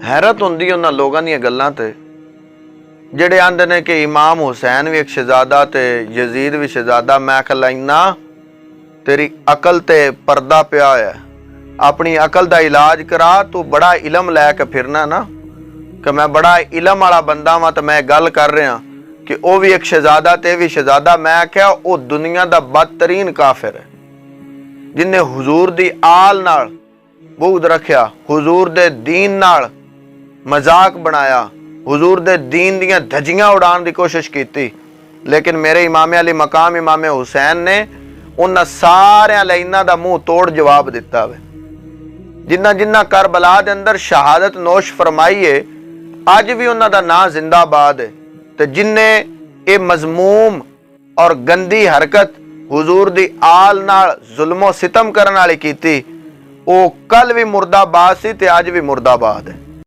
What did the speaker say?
हैरत होंदी उन्हां लोगां दीयां गल्लां ते ਜਿਹੜੇ ਆਂਦੇ ਨੇ कि इमाम हुसैन भी एक शहजादा ते यजीद भी शहजादा। मैं कहला इन्ना तेरी अकल ते पर्दा पिया है, अपनी अकल दा इलाज करा। तू बड़ा इलम लैके फिरना ना कि मैं बड़ा इलम वाला बंदा वां ते मैं गल कर रहा कि वह भी एक शहजादा ते भी शहजादा। मैं क्या वो दुनिया दा बदतरीन काफिर है जिन्हें हुजूर दी आल नाल बुग़्ज़ रखिया, हुजूर दे दीन नाल मजाक बनाया, हुजूर दे दीन दियां धज्जियां उड़ाने की कोशिश की। लेकिन मेरे इमामे अली मकाम इमामे हुसैन ने उन्हां सारियां लई इन्हां दा मुंह तोड़ जवाब दिता वे। जिन्ना जिन्ना करबला दे अंदर शहादत नोश फरमाई है, अज भी उन्हां दा नां जिंदाबाद है। ते जिन्ने ये मजमूम और गंदी हरकत हुजूर दी आल नाल जुल्मो सितम करन वाली कीती, वो कल भी मुर्दाबाद सी ते अज भी मुर्दाबाद है।